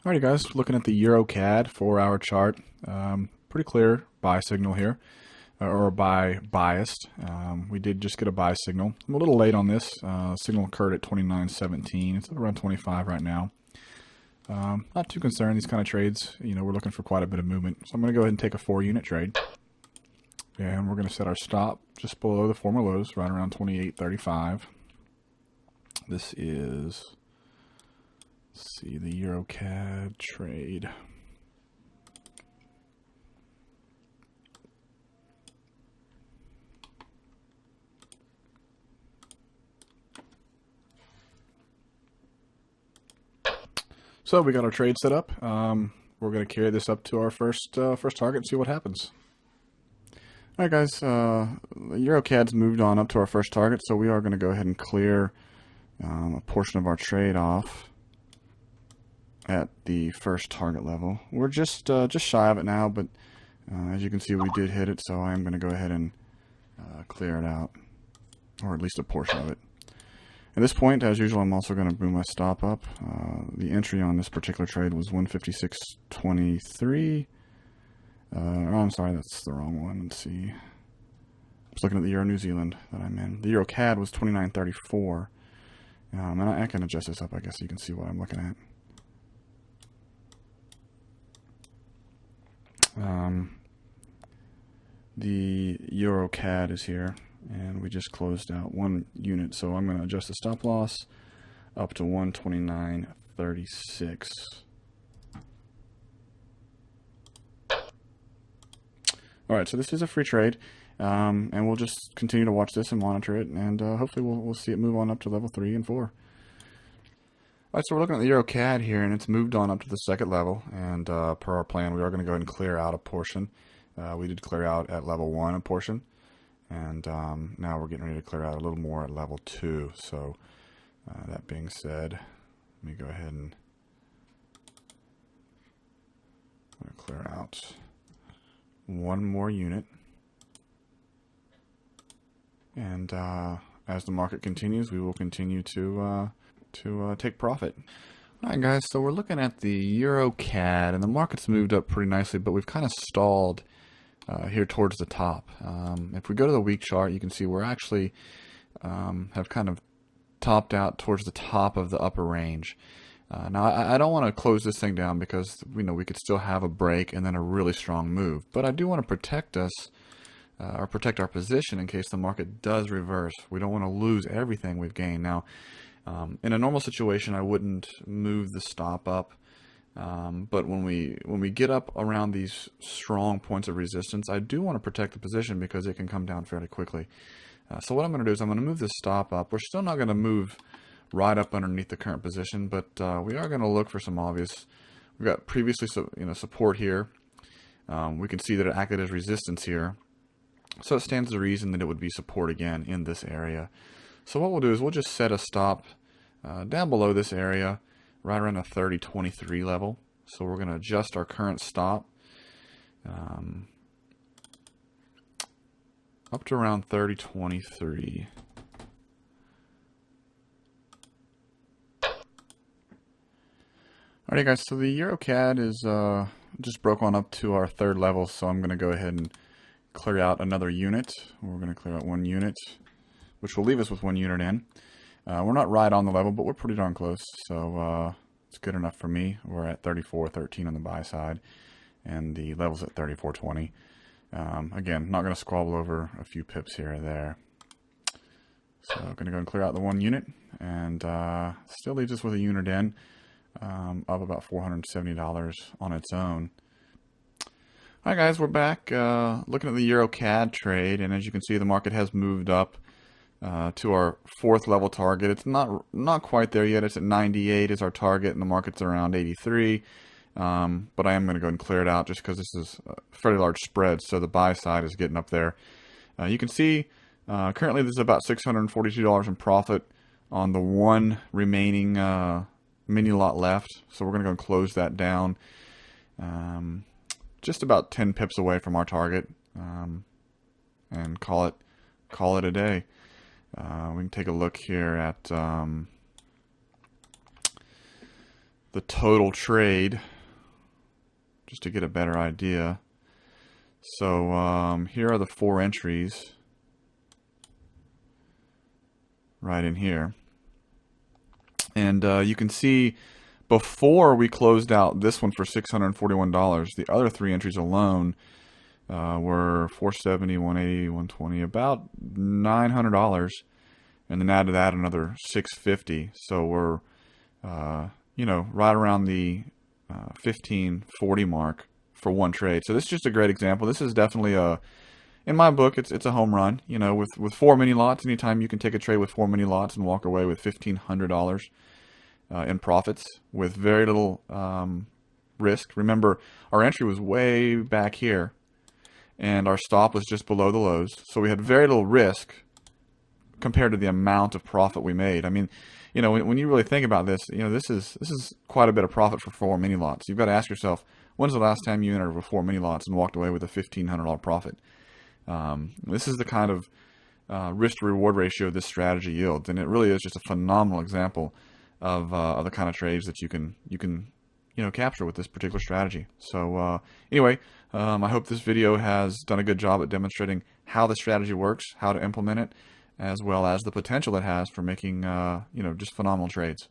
Alrighty guys, looking at the Euro CAD 4-hour chart. Pretty clear buy signal here, or buy biased. We did just get a buy signal. I'm a little late on this. Signal occurred at 29.17. It's around 25 right now. Not too concerned. These kind of trades, we're looking for quite a bit of movement. So I'm going to go ahead and take a 4-unit trade. And we're going to set our stop just below the former lows, right around 28.35. This is... Let's see, the Euro CAD trade. So we got our trade set up. We're going to carry this up to our first target and see what happens. All right, guys. The Euro CAD's moved on up to our first target, so we are going to go ahead and clear a portion of our trade off at the first target level. We're just shy of it now, but as you can see, we did hit it, so I am going to go ahead and clear it out, or at least a portion of it. At this point, as usual, I'm also going to move my stop up. The entry on this particular trade was 156.23. Oh, I'm sorry, that's the wrong one. Let's see. I was looking at the Euro New Zealand that I'm in. The Euro CAD was 29.34. And I can adjust this up, I guess, so you can see what I'm looking at. The Euro CAD is here, and we just closed out 1 unit, so I'm going to adjust the stop loss up to 129.36. Alright, so this is a free trade, and we'll just continue to watch this and monitor it, and hopefully we'll see it move on up to level 3 and 4. Alright, so we're looking at the Euro CAD here, and it's moved on up to the second level, and per our plan, we are going to go ahead and clear out a portion. We did clear out at level 1 a portion, and now we're getting ready to clear out a little more at level 2. So that being said, let me go ahead and clear out 1 more unit. And as the market continues, we will continue to take profit. Alright guys, so we're looking at the Euro CAD, and the market's moved up pretty nicely, but we've kind of stalled here towards the top. If we go to the week chart, you can see we're actually have kind of topped out towards the top of the upper range. Now I don't want to close this thing down because we could still have a break and then a really strong move, but I do want to protect us or protect our position in case the market does reverse. We don't want to lose everything we've gained. Now in a normal situation, I wouldn't move the stop up, but when we get up around these strong points of resistance, I do want to protect the position because it can come down fairly quickly. So what I'm going to do is I'm going to move this stop up. We're still not going to move right up underneath the current position, but we are going to look for some obvious. We've got previously support here. We can see that it acted as resistance here, so it stands to reason that it would be support again in this area. So what we'll do is we'll just set a stop down below this area, right around the 30.23 level. So we're going to adjust our current stop up to around 30.23. Alright guys, so the Euro CAD is just broke on up to our third level, so I'm going to go ahead and clear out another unit. We're going to clear out 1 unit, which will leave us with 1 unit in. We're not right on the level, but we're pretty darn close, so it's good enough for me. We're at 34.13 on the buy side, and the level's at 34.20. Again, not going to squabble over a few pips here or there. So I'm going to go and clear out the 1 unit, and still leaves us with a unit in, up about $470 on its own. Alright guys, we're back looking at the Euro CAD trade, and as you can see, the market has moved up to our 4th level target. It's not quite there yet. It's at 98 is our target, and the market's around 83. But I am going to go and clear it out just because this is a fairly large spread, so the buy side is getting up there. You can see currently there's about $642 in profit on the 1 remaining mini lot left. So we're going to go and close that down. Just about 10 pips away from our target, and call it a day. We can take a look here at the total trade just to get a better idea. So here are the 4 entries right in here. And you can see before we closed out this one for $641, the other 3 entries alone were $470, $180, $120, about $900, and then add to that another $650. So we're you know, right around the $1540 mark for one trade. So this is just a great example. This is definitely in my book, it's a home run. You know, with 4 mini lots, anytime you can take a trade with 4 mini lots and walk away with $1,500 in profits with very little risk. Remember, our entry was way back here, and our stop was just below the lows. So we had very little risk compared to the amount of profit we made. I mean, you know, when you really think about this, you know, this is quite a bit of profit for 4 mini lots. You've got to ask yourself, when's the last time you entered with 4 mini lots and walked away with a $1,500 profit? This is the kind of risk to reward ratio this strategy yields, and it really is just a phenomenal example of the kind of trades that you can you know, capture with this particular strategy. So anyway, I hope this video has done a good job at demonstrating how the strategy works, how to implement it, as well as the potential it has for making you know, just phenomenal trades.